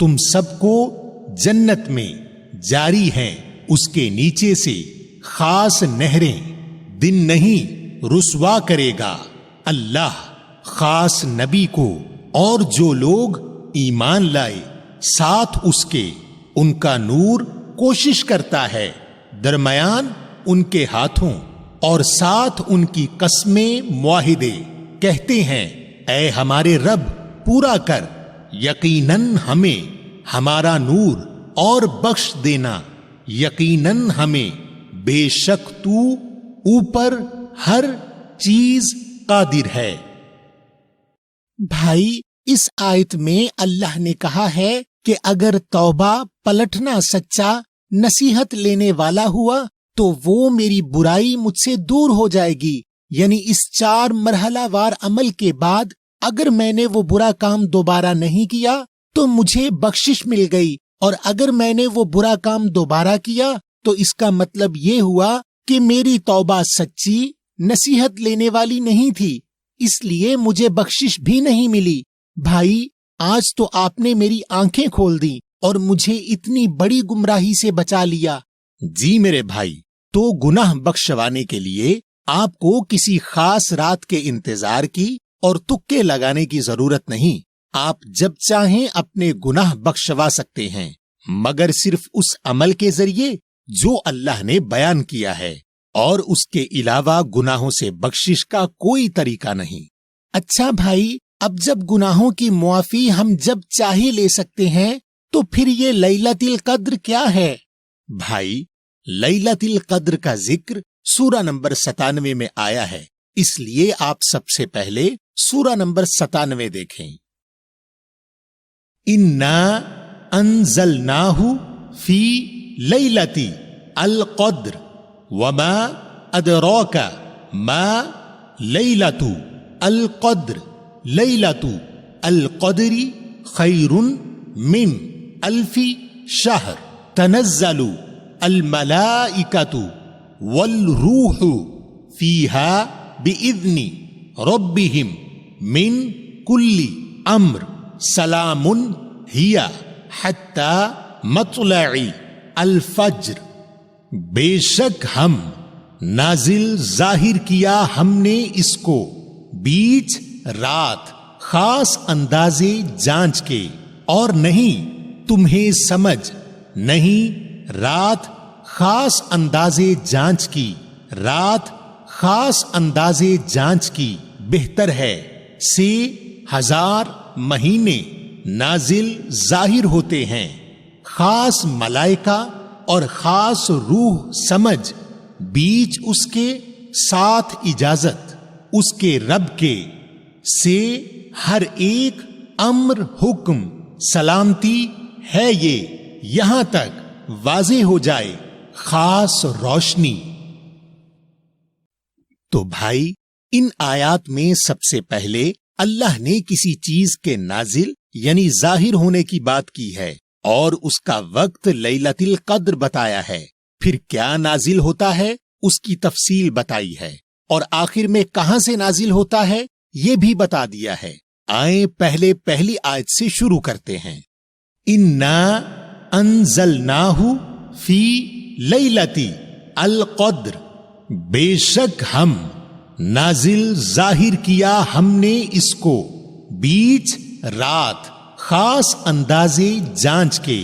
تم سب کو جنت میں جاری ہیں اس کے نیچے سے خاص نہریں، دن نہیں رسوا کرے گا اللہ خاص نبی کو اور جو لوگ ایمان لائے ساتھ اس کے، ان کا نور کوشش کرتا ہے درمیان ان کے ہاتھوں، اور ساتھ ان کی قسمیں معاہدے، کہتے ہیں اے ہمارے رب پورا کر، یقیناً ہمیں ہمارا نور اور بخش دینا، یقیناً ہمیں بے شک تو اوپر ہر چیز قادر ہے۔ بھائی، اس آیت میں اللہ نے کہا ہے کہ اگر توبہ پلٹنا سچا نصیحت لینے والا ہوا تو وہ میری برائی مجھ سے دور ہو جائے گی، یعنی اس 4 مرحلہ وار عمل کے بعد اگر میں نے وہ برا کام دوبارہ نہیں کیا تو مجھے بخشش مل گئی، اور اگر میں نے وہ برا کام دوبارہ کیا تو اس کا مطلب یہ ہوا کہ میری توبہ سچی نصیحت لینے والی نہیں تھی، اس لیے مجھے بخشش بھی نہیں ملی۔ بھائی، آج تو آپ نے میری آنکھیں کھول دیں اور مجھے اتنی بڑی گمراہی سے بچا لیا۔ جی میرے بھائی، تو گناہ بخشوانے کے لیے آپ کو کسی خاص رات کے انتظار کی اور تکے لگانے کی ضرورت نہیں، آپ جب چاہیں اپنے گناہ بخشوا سکتے ہیں، مگر صرف اس عمل کے ذریعے جو اللہ نے بیان کیا ہے، اور اس کے علاوہ گناہوں سے بخشش کا کوئی طریقہ نہیں۔ اچھا بھائی، اب جب گناہوں کی معافی ہم جب چاہے لے سکتے ہیں تو پھر یہ لیلۃ القدر کیا ہے؟ بھائی، لیلۃ القدر کا ذکر سورہ نمبر 97 میں آیا ہے، اس لیے آپ سب سے پہلے سورہ نمبر 97 دیکھیں۔ اِنَّا أَنزَلْنَاهُ فِي لَيْلَةِ الْقَدْرِ وَمَا أَدْرَاكَ مَا لَيْلَةُ الْقَدْرِ لَيْلَةُ الْقَدْرِ خَيْرٌ مِّنْ أَلْفِ شَهْرٍ تَنَزَّلُ الْمَلَائِكَةُ وَالْرُوحُ فِيهَا بِإِذْنِ رَبِّهِمْ مِنْ كُلِّ أَمْرٍ سَلَامٌ ہِیَ حَتَّى مَطْلَعِ الْفَجْرِ۔ بے شک ہم نازل ظاہر کیا ہم نے اس کو بیچ رات خاص اندازے جانچ کے، اور نہیں تمہیں سمجھ نہیں رات خاص اندازے جانچ کی، رات خاص اندازے جانچ کی بہتر ہے سے 1000 مہینے نازل ظاہر ہوتے ہیں۔ خاص ملائکہ اور خاص روح سمجھ بیچ اس کے ساتھ اجازت اس کے رب کے سے ہر ایک امر حکم سلامتی ہے، یہ یہاں تک واضح ہو جائے خاص روشنی۔ تو بھائی، ان آیات میں سب سے پہلے اللہ نے کسی چیز کے نازل یعنی ظاہر ہونے کی بات کی ہے اور اس کا وقت لیلۃ القدر بتایا ہے، پھر کیا نازل ہوتا ہے اس کی تفصیل بتائی ہے، اور آخر میں کہاں سے نازل ہوتا ہے یہ بھی بتا دیا ہے۔ آئیں پہلے پہلی آیت سے شروع کرتے ہیں۔ اِنَّا أَنزَلْنَاهُ فِي لَيْلَةِ الْقَدْرِ، بے شک ہم نازل ظاہر کیا ہم نے اس کو بیچ رات خاص اندازے جانچ کے۔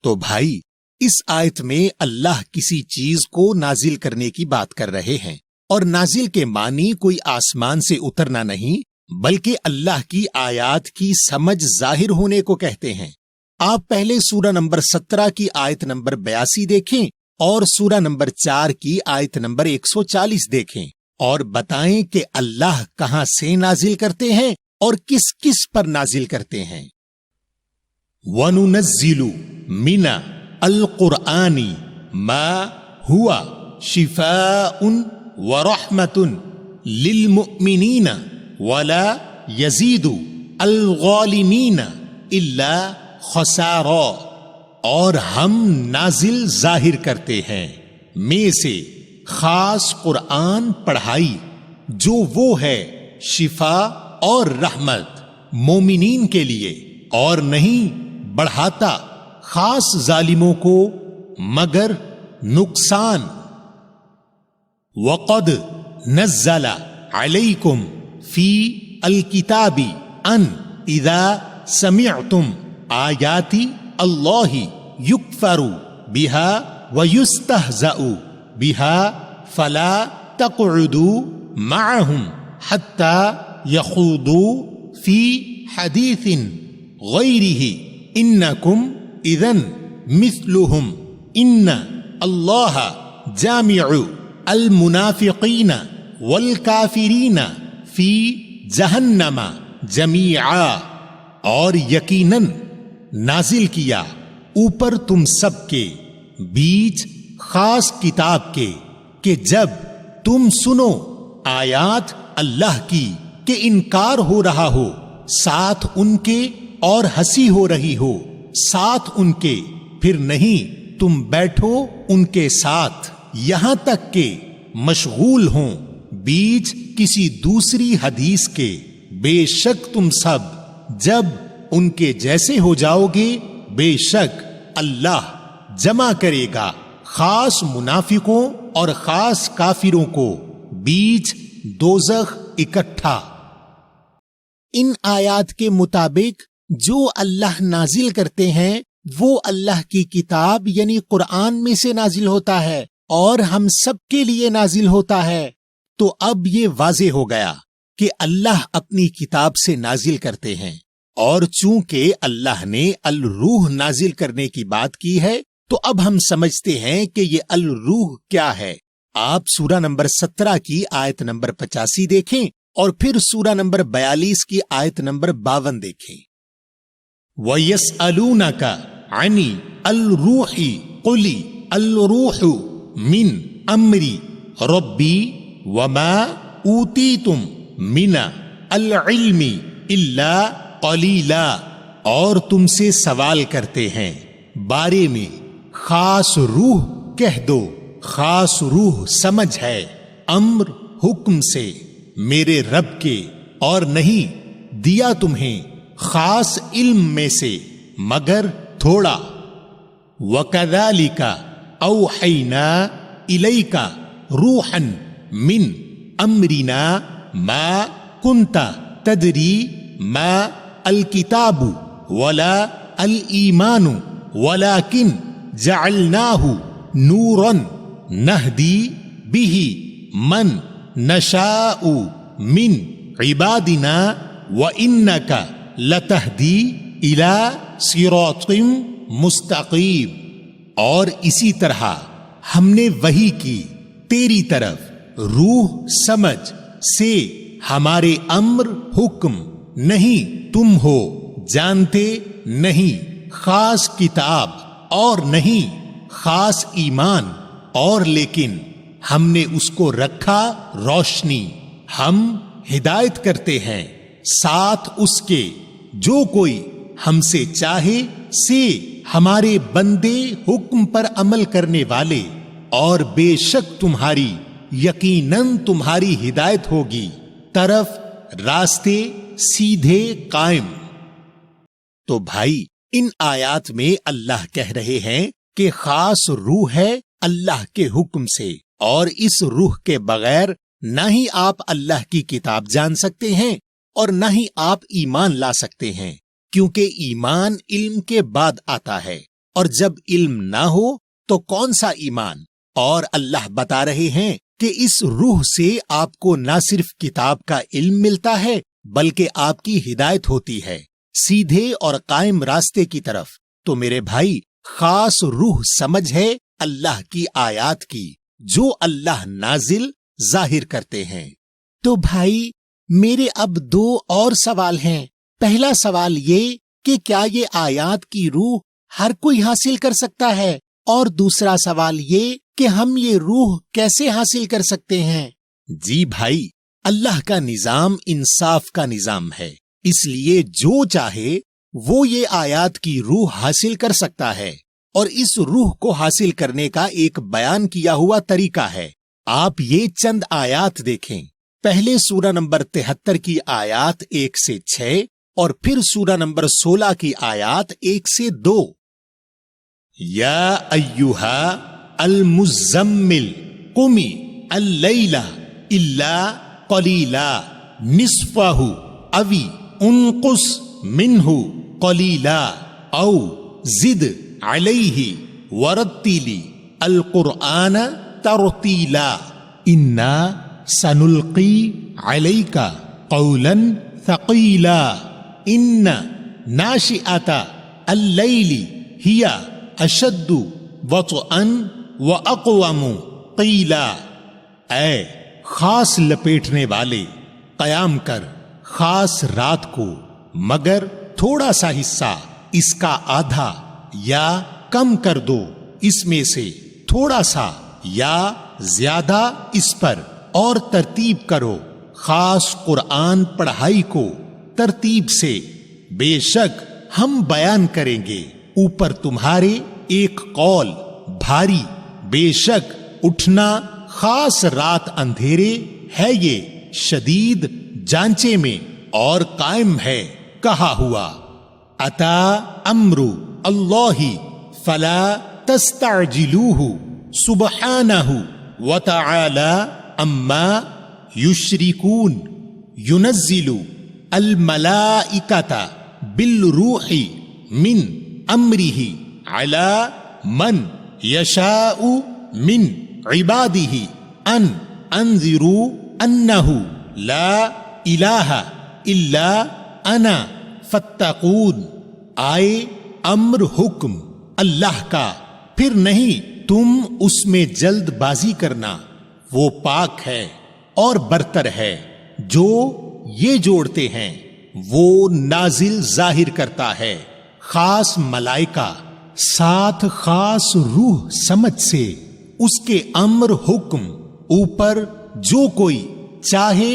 تو بھائی، اس آیت میں اللہ کسی چیز کو نازل کرنے کی بات کر رہے ہیں، اور نازل کے معنی کوئی آسمان سے اترنا نہیں بلکہ اللہ کی آیات کی سمجھ ظاہر ہونے کو کہتے ہیں۔ آپ پہلے سورہ نمبر 17 کی آیت نمبر 82 دیکھیں اور سورہ نمبر 4 کی آیت نمبر 140 دیکھیں، اور بتائیں کہ اللہ کہاں سے نازل کرتے ہیں اور کس کس پر نازل کرتے ہیں۔ وَنُنَزِّلُ مِنَ الْقُرْآنِ مَا هُوَ شِفَاءٌ وَرَحْمَةٌ لِلْمُؤْمِنِينَ وَلَا يَزِيدُ الظَّالِمِينَ إِلَّا خَسَارًا، اور ہم نازل ظاہر کرتے ہیں میں سے خاص قرآن پڑھائی جو وہ ہے شفا اور رحمت، مومنین کے لیے اور نہیں بڑھاتا خاص ظالموں کو مگر نقصان. وقد نزل علیکم فی الکتاب ان اذا سمعتم آیات اللہ یکفر بها ویستہزأ بها فلا تقعدوا معهم حتى يخوضوا في حديث غيره انکم اذن مثلهم ان اللہ جامع المنافقین والکافرین فی جہنم جمیعا. اور یقیناً نازل کیا اوپر تم سب کے بیچ خاص کتاب کے کہ جب تم سنو آیات اللہ کی کہ انکار ہو رہا ہو ساتھ ان کے اور ہنسی ہو رہی ہو ساتھ ان کے، پھر نہیں تم بیٹھو ان کے ساتھ یہاں تک کہ مشغول ہوں بیچ کسی دوسری حدیث کے. بے شک تم سب جب ان کے جیسے ہو جاؤ گے بے شک اللہ جمع کرے گا خاص منافقوں اور خاص کافروں کو بیچ دوزخ اکٹھا. ان آیات کے مطابق جو اللہ نازل کرتے ہیں وہ اللہ کی کتاب یعنی قرآن میں سے نازل ہوتا ہے اور ہم سب کے لیے نازل ہوتا ہے. تو اب یہ واضح ہو گیا کہ اللہ اپنی کتاب سے نازل کرتے ہیں، اور چونکہ اللہ نے الروح نازل کرنے کی بات کی ہے تو اب ہم سمجھتے ہیں کہ یہ الروح کیا ہے. آپ سورہ نمبر 17 کی آیت نمبر 85 دیکھیں اور پھر سورہ نمبر 42 کی آیت نمبر 52 دیکھیں. وَيَسْأَلُونَكَ عَنِ الرُّوحِ قُلِ الرُّوحُ مِنْ أَمْرِ رَبِّي وَمَا أُوتِيتُم مِنَ الْعِلْمِ إِلَّا قَلِيلًا. اور تم سے سوال کرتے ہیں بارے میں خاص روح کہہ دو. خاص روح سمجھ ہے امر حکم سے میرے رب کے، اور نہیں دیا تمہیں خاص علم میں سے مگر تھوڑا. وَكَذَلِكَ أَوْحَيْنَا إِلَيْكَ رُوحًا مِّنْ أَمْرِنَا مَا كُنْتَ تَدْرِي مَا الْكِتَابُ وَلَا الْإِيمَانُ وَلَكِنْ جَعَلْنَاهُ نُورًا نَهْدِي بِهِ مَنْ نَشَاءُ مِنْ عِبَادِنَا وَإِنَّكَ لَتَهْدِي إِلَى صِرَاطٍ مُسْتَقِيمٍ. اور اسی طرح ہم نے وحی کی تیری طرف روح سمجھ سے ہمارے امر حکم نہیں تم ہو جانتے، نہیں خاص کتاب اور نہیں خاص ایمان، اور لیکن ہم نے اس کو رکھا روشنی. ہم ہدایت کرتے ہیں ساتھ اس کے جو کوئی ہم سے چاہے سے ہمارے بندے حکم پر عمل کرنے والے، اور بے شک تمہاری یقیناً تمہاری ہدایت ہوگی طرف راستے سیدھے قائم. تو بھائی ان آیات میں اللہ کہہ رہے ہیں کہ خاص روح ہے اللہ کے حکم سے، اور اس روح کے بغیر نہ ہی آپ اللہ کی کتاب جان سکتے ہیں اور نہ ہی آپ ایمان لا سکتے ہیں، کیونکہ ایمان علم کے بعد آتا ہے، اور جب علم نہ ہو تو کون سا ایمان. اور اللہ بتا رہے ہیں کہ اس روح سے آپ کو نہ صرف کتاب کا علم ملتا ہے بلکہ آپ کی ہدایت ہوتی ہے سیدھے اور قائم راستے کی طرف. تو میرے بھائی خاص روح سمجھ ہے اللہ کی آیات کی جو اللہ نازل ظاہر کرتے ہیں. تو بھائی میرے اب 2 اور سوال ہیں. پہلا سوال یہ کہ کیا یہ آیات کی روح ہر کوئی حاصل کر سکتا ہے، اور دوسرا سوال یہ کہ ہم یہ روح کیسے حاصل کر سکتے ہیں؟ جی بھائی، اللہ کا نظام انصاف کا نظام ہے، اس لیے جو چاہے وہ یہ آیات کی روح حاصل کر سکتا ہے، اور اس روح کو حاصل کرنے کا ایک بیان کیا ہوا طریقہ ہے. آپ یہ چند آیات دیکھیں. پہلے سورہ نمبر 73 کی آیات 1 سے 6 اور پھر سورہ نمبر 16 کی آیات 1 سے 2۔ یا ایھا المزمل قمی اللیل الا قلیلا نصفہ اوی انقص منہ قلیلا او زد علیہ ورتلی القرآن ترتیلا انا سنلقی علیک قولا ثقیلا ان ناشئۃ اللیل ہی اشد وطئا واقوم قیلا۔ اے خاص لپیٹنے والے، قیام کر خاص رات کو، مگر تھوڑا سا حصہ اس کا آدھا یا کم کر دو، اس میں سے تھوڑا سا یا زیادہ اس پر، اور ترتیب کرو خاص قرآن پڑھائی کو ترتیب سے۔ بے شک ہم بیان کریں گے اوپر تمہارے ایک قول بھاری، بے شک اٹھنا خاص رات اندھیرے ہے یہ شدید جانچے میں اور قائم ہے کہا ہوا۔ اتا امر اللہ فلا تستعجلوہ سبحانہ وتعالی اما یشرکون ینزل الملائکۃ بالروح من امرہ علی من یشاء من عبادہ ان انذروا انہ لا الہ الا انا فاتقون۔ آئے امر حکم اللہ کا، پھر نہیں تم اس میں جلد بازی کرنا، وہ پاک ہے اور برتر ہے جو یہ جوڑتے ہیں، وہ نازل ظاہر کرتا ہے خاص ملائکہ ساتھ خاص روح سمجھ سے اس کے امر حکم اوپر جو کوئی چاہے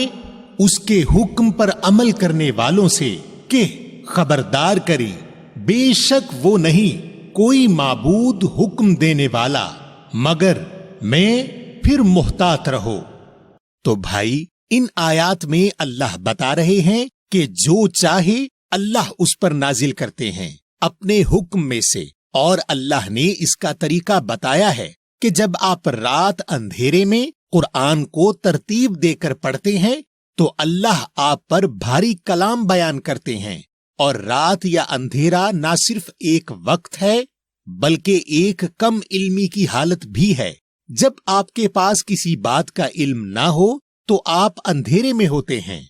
اس کے حکم پر عمل کرنے والوں سے کہ خبردار کرے، بے شک وہ نہیں کوئی معبود حکم دینے والا مگر میں، پھر محتاط رہو۔ تو بھائی ان آیات میں اللہ بتا رہے ہیں کہ جو چاہے اللہ اس پر نازل کرتے ہیں اپنے حکم میں سے، اور اللہ نے اس کا طریقہ بتایا ہے کہ جب آپ رات اندھیرے میں قرآن کو ترتیب دے کر پڑھتے ہیں تو اللہ آپ پر بھاری کلام بیان کرتے ہیں، اور رات یا اندھیرا نہ صرف ایک وقت ہے بلکہ ایک کم علمی کی حالت بھی ہے۔ جب آپ کے پاس کسی بات کا علم نہ ہو تو آپ اندھیرے میں ہوتے ہیں۔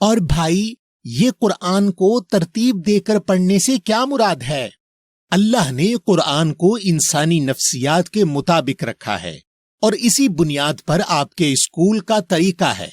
اور بھائی یہ قرآن کو ترتیب دے کر پڑھنے سے کیا مراد ہے؟ اللہ نے قرآن کو انسانی نفسیات کے مطابق رکھا ہے، اور اسی بنیاد پر آپ کے اسکول کا طریقہ ہے۔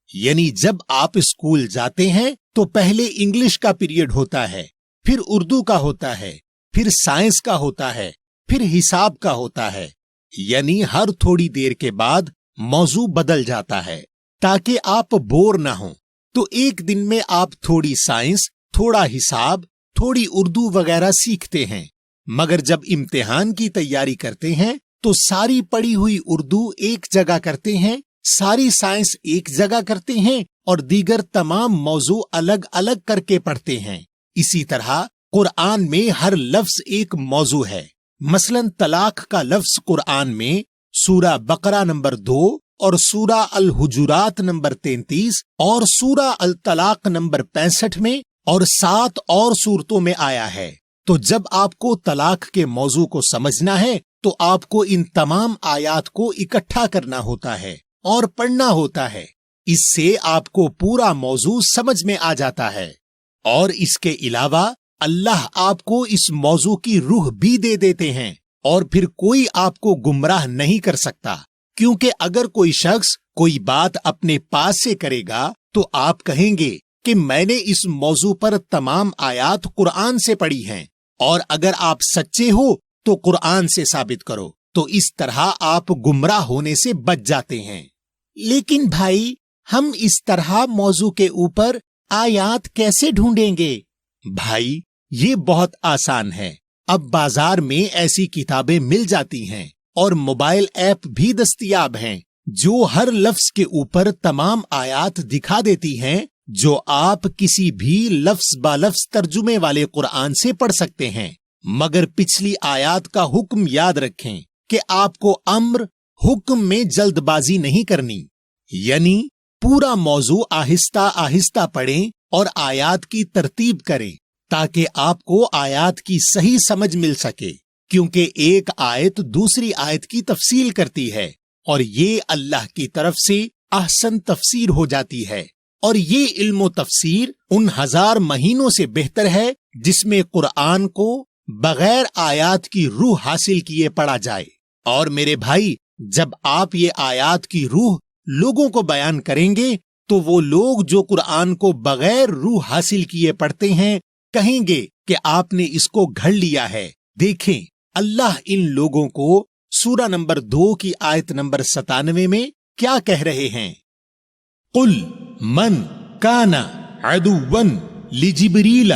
یعنی جب آپ اسکول جاتے ہیں تو پہلے انگلش کا پیریڈ ہوتا ہے، پھر اردو کا ہوتا ہے، پھر سائنس کا ہوتا ہے، پھر حساب کا ہوتا ہے، یعنی ہر تھوڑی دیر کے بعد موضوع بدل جاتا ہے تاکہ آپ بور نہ ہوں۔ تو ایک دن میں آپ تھوڑی سائنس، تھوڑا حساب، تھوڑی اردو وغیرہ سیکھتے ہیں، مگر جب امتحان کی تیاری کرتے ہیں تو ساری پڑھی ہوئی اردو ایک جگہ کرتے ہیں، ساری سائنس ایک جگہ کرتے ہیں، اور دیگر تمام موضوع الگ الگ کر کے پڑھتے ہیں۔ اسی طرح قرآن میں ہر لفظ ایک موضوع ہے۔ مثلا طلاق کا لفظ قرآن میں سورہ بقرہ نمبر 2 اور سورہ الحجرات نمبر 33 اور سورہ الطلاق نمبر 65 میں اور 7 اور سورتوں میں آیا ہے۔ تو جب آپ کو طلاق کے موضوع کو سمجھنا ہے تو آپ کو ان تمام آیات کو اکٹھا کرنا ہوتا ہے اور پڑھنا ہوتا ہے، اس سے آپ کو پورا موضوع سمجھ میں آ جاتا ہے۔ اور اس کے علاوہ اللہ آپ کو اس موضوع کی روح بھی دے دیتے ہیں، اور پھر کوئی آپ کو گمراہ نہیں کر سکتا، کیونکہ اگر کوئی شخص کوئی بات اپنے پاس سے کرے گا تو آپ کہیں گے کہ میں نے اس موضوع پر تمام آیات قرآن سے پڑھی ہیں، اور اگر آپ سچے ہو تو قرآن سے ثابت کرو، تو اس طرح آپ گمراہ ہونے سے بچ جاتے ہیں۔ لیکن بھائی ہم اس طرح موضوع کے اوپر آیات کیسے ڈھونڈیں گے؟ بھائی یہ بہت آسان ہے، اب بازار میں ایسی کتابیں مل جاتی ہیں اور موبائل ایپ بھی دستیاب ہیں جو ہر لفظ کے اوپر تمام آیات دکھا دیتی ہیں، جو آپ کسی بھی لفظ با لفظ ترجمے والے قرآن سے پڑھ سکتے ہیں، مگر پچھلی آیات کا حکم یاد رکھیں کہ آپ کو امر حکم میں جلد بازی نہیں کرنی، یعنی پورا موضوع آہستہ آہستہ پڑھیں اور آیات کی ترتیب کریں تاکہ آپ کو آیات کی صحیح سمجھ مل سکے، کیونکہ ایک آیت دوسری آیت کی تفصیل کرتی ہے اور یہ اللہ کی طرف سے احسن تفسیر ہو جاتی ہے، اور یہ علم و تفسیر ان 1000 مہینوں سے بہتر ہے جس میں قرآن کو بغیر آیات کی روح حاصل کیے پڑھا جائے۔ اور میرے بھائی، جب آپ یہ آیات کی روح لوگوں کو بیان کریں گے تو وہ لوگ جو قرآن کو بغیر روح حاصل کیے پڑھتے ہیں کہیں گے کہ آپ نے اس کو گھڑ لیا ہے۔ دیکھیں اللہ ان لوگوں کو سورہ نمبر 2 کی آیت نمبر 97 میں کیا کہہ رہے ہیں؟ قل من کان عدوا لجبریل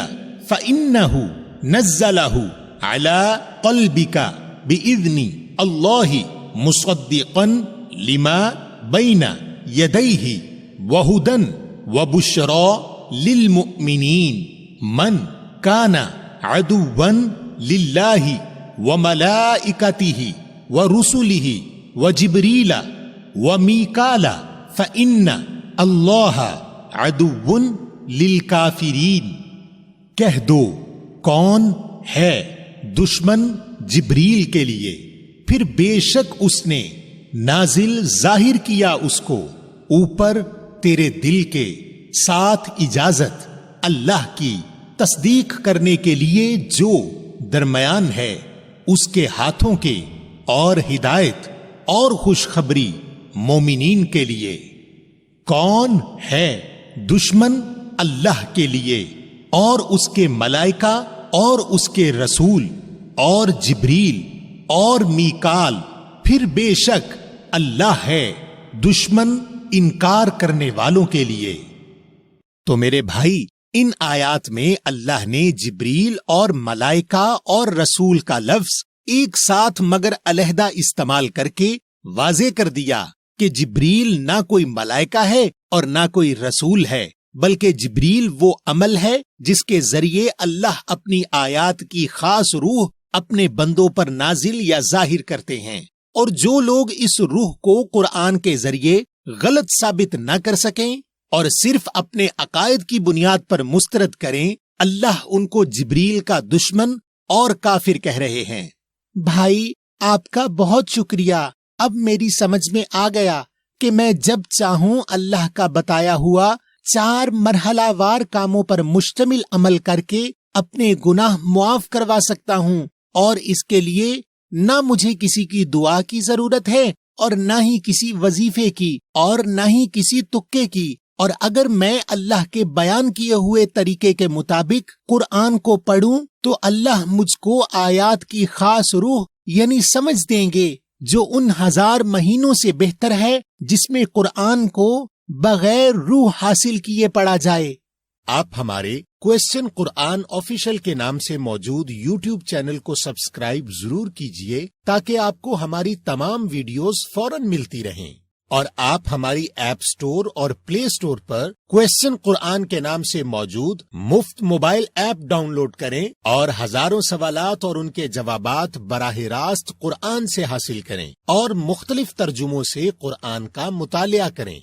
فإنه نزله على قلبك بإذن الله مصدقا لما بين يديه وهدى وبشرى للمؤمنين من كان عدوا لله وملائكته ورسله وجبريل وميكال فإن الله عدو للكافرين۔ کہہ دو کون ہے دشمن جبریل کے لیے، پھر بے شک اس نے نازل ظاہر کیا اس کو اوپر تیرے دل کے ساتھ اجازت اللہ کی تصدیق کرنے کے لیے جو درمیان ہے اس کے ہاتھوں کے، اور ہدایت اور خوشخبری مومنین کے لیے۔ کون ہے دشمن اللہ کے لیے اور اس کے ملائکہ اور اس کے رسول اور جبریل اور میکال، پھر بے شک اللہ ہے دشمن انکار کرنے والوں کے لیے۔ تو میرے بھائی، ان آیات میں اللہ نے جبریل اور ملائکہ اور رسول کا لفظ ایک ساتھ مگر علیحدہ استعمال کر کے واضح کر دیا کہ جبریل نہ کوئی ملائکہ ہے اور نہ کوئی رسول ہے، بلکہ جبریل وہ عمل ہے جس کے ذریعے اللہ اپنی آیات کی خاص روح اپنے بندوں پر نازل یا ظاہر کرتے ہیں، اور جو لوگ اس روح کو قرآن کے ذریعے غلط ثابت نہ کر سکیں اور صرف اپنے عقائد کی بنیاد پر مسترد کریں، اللہ ان کو جبریل کا دشمن اور کافر کہہ رہے ہیں۔ بھائی، آپ کا بہت شکریہ۔ اب میری سمجھ میں آ گیا کہ میں جب چاہوں اللہ کا بتایا ہوا 4 مرحلہ وار کاموں پر مشتمل عمل کر کے اپنے گناہ معاف کروا سکتا ہوں، اور اس کے لیے نہ مجھے کسی کی دعا کی ضرورت ہے اور نہ ہی کسی وظیفے کی اور نہ ہی کسی تکے کی، اور اگر میں اللہ کے بیان کیے ہوئے طریقے کے مطابق قرآن کو پڑھوں تو اللہ مجھ کو آیات کی خاص روح یعنی سمجھ دیں گے، جو ان 1000 مہینوں سے بہتر ہے جس میں قرآن کو بغیر روح حاصل کیے پڑھا جائے۔ آپ ہمارے کوسچن قرآن آفیشل کے نام سے موجود یوٹیوب چینل کو سبسکرائب ضرور کیجئے تاکہ آپ کو ہماری تمام ویڈیوز فوراً ملتی رہیں، اور آپ ہماری ایپ سٹور اور پلے سٹور پر کوسچن قرآن کے نام سے موجود مفت موبائل ایپ ڈاؤن لوڈ کریں اور ہزاروں سوالات اور ان کے جوابات براہ راست قرآن سے حاصل کریں اور مختلف ترجموں سے قرآن کا مطالعہ کریں۔